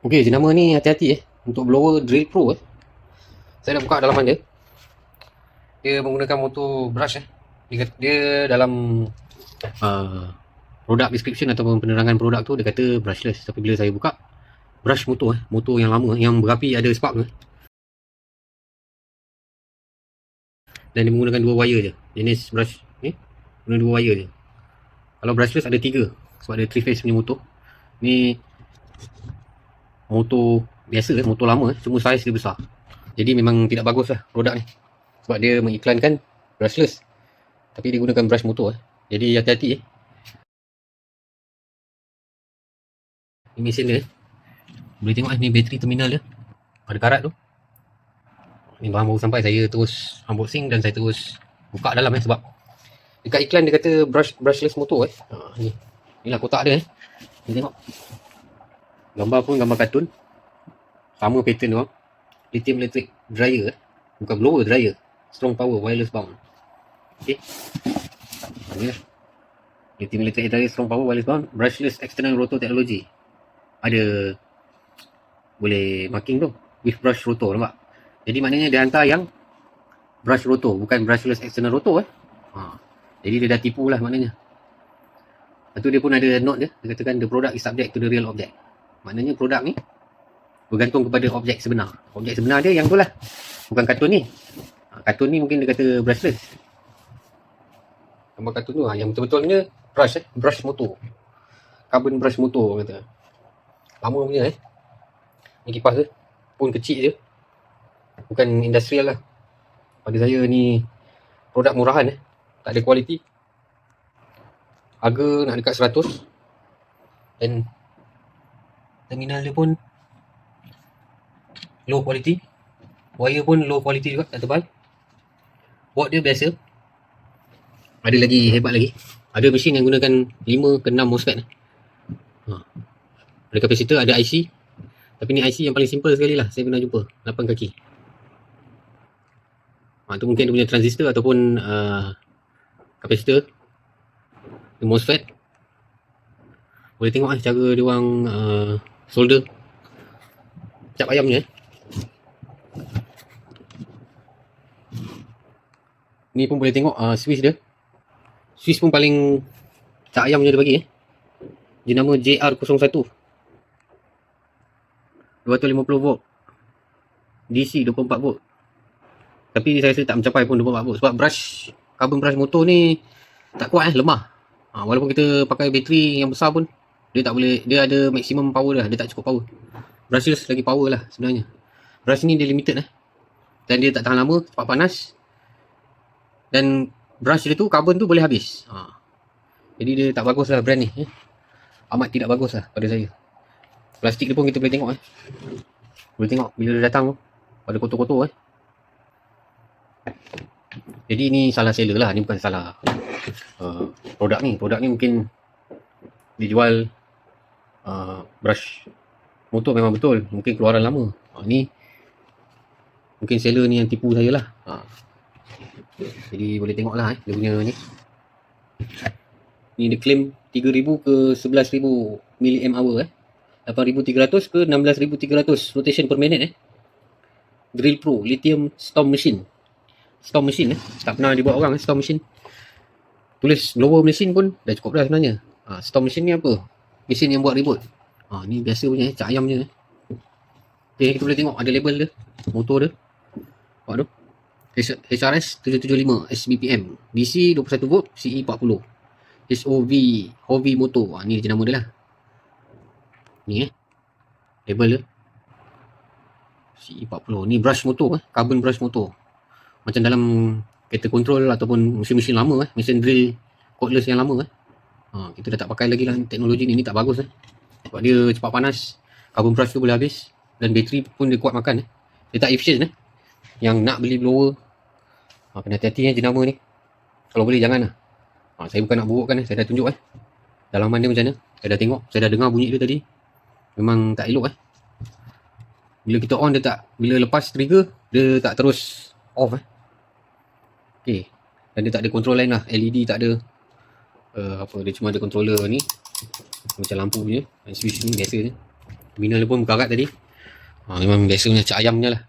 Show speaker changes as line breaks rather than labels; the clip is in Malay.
Okey, jenama ni hati-hati untuk blower Drill Pro Saya dah buka dalaman dia. Dia menggunakan motor brush dia dalam product description ataupun penerangan produk tu dia kata brushless, tapi bila saya buka brush motor motor yang lama yang berapi ada spark dan dia menggunakan 2 wire je. Jenis brush ni guna 2 wire je. Kalau brushless ada 3 sebab ada 3 phase punya motor. Ni motor biasa motor lama cuma saiz dia besar. Jadi memang tidak bagus produk ni. Sebab dia mengiklankan brushless tapi dia gunakan brush motor Jadi hati-hati Ni mesin dia. Boleh tengok ni bateri terminal dia. Ada karat tu. Ni barang baru sampai, saya terus unboxing dan saya terus buka dalam sebab dekat iklan dia kata brushless motor ni. Inilah kotak dia Ni tengok. Gambar pun gambar kartun. Sama pattern tu. Lithium electric dryer bukan blower, dryer. Strong power wireless bound. Okey. Ni lah. Lithium electric dryer strong power wireless bound, brushless external rotor technology. Ada boleh marking tu with brush rotor, nampak? Jadi maknanya dia hantar yang brush rotor, bukan brushless external rotor Jadi dia dah tipu lah maknanya. Lepas tu dia pun ada note dia katakan the product is subject to the real object. Maknanya produk ni bergantung kepada objek sebenar. Objek sebenar dia yang tu lah, bukan kartun ni. Kartun ni mungkin dia kata brushless. Gambar kartun tu yang betul-betulnya brush brush motor, carbon brush motor kata. Lama punya Ni kipas dia pun kecil je, bukan industrial lah. Pada saya ni produk murahan tak ada kualiti. Harga nak dekat 100. Dan terminal dia pun low quality. Wire pun low quality juga, tak tebal. Board dia biasa. Ada lagi hebat lagi, ada mesin yang gunakan 5 ke 6 MOSFET Ada kapasitor, ada IC. Tapi ni IC yang paling simple sekali lah saya pernah jumpa, 8 kaki. Tu mungkin dia punya transistor ataupun kapasitor, MOSFET. Boleh tengok cara dia orang solder cap ayamnya. Ni pun boleh tengok switch dia. Switch pun paling cap ayam je dia bagi jenama JR01 250 volt DC 24 volt. Tapi saya rasa tak mencapai pun 24 volt sebab brush carbon brush motor ni tak kuat lemah. Walaupun kita pakai bateri yang besar pun dia tak boleh, dia ada maximum power dah, dia tak cukup power. Brushless lagi power lah sebenarnya. Brush ni dia limited dan dia tak tahan lama, cepat panas. Dan brush dia tu, carbon tu boleh habis. Jadi dia tak bagus lah brand ni. Amat tidak bagus lah pada saya. Plastik dia pun kita boleh tengok boleh tengok bila dia datang tu pada kotor-kotor Jadi ni salah seller lah, ni bukan salah produk ni. Produk ni mungkin dijual brush motor memang betul, mungkin keluaran lama. Ni mungkin seller ni yang tipu saya lah. Jadi boleh tengok lah dia punya ni. Ni dia claim 3000 ke 11000 mAh 8300 ke 16300 rotation per minute Drill Pro lithium storm machine. Storm machine tak pernah dibuat orang storm machine. Tulis blower machine pun dah cukup dah sebenarnya. Storm machine ni apa? Mesin yang buat ribut. Ni biasa punya cak ayam je. Okay, kita boleh tengok ada label dia, motor dia. Nampak tu? HRS 775 SBPM, DC 21 volt, CE 40. HOV motor. Ni jenama dia lah. Ni label dia. CE 40. Ni brush motor carbon brush motor. Macam dalam kereta kontrol ataupun mesin-mesin lama mesin drill cordless yang lama kita dah tak pakai lagi lah teknologi ni tak bagus sebab dia cepat panas, carbon brush tu boleh habis dan bateri pun dia kuat makan dia tak efisien Yang nak beli blower kena hati-hati jenama ni. Kalau boleh jangan saya bukan nak burukkan saya dah tunjuk dalaman dia macam mana. Saya dah tengok, saya dah dengar bunyi dia tadi. Memang tak elok bila kita on dia tak, bila lepas trigger dia tak terus off Okay. Dan dia tak ada control lain lah, LED tak ada dia cuma ada controller ni macam lampu punya, switch ni biasa je. Terminal dia pun berkarat tadi. Memang biasa punya cak ayam punya lah.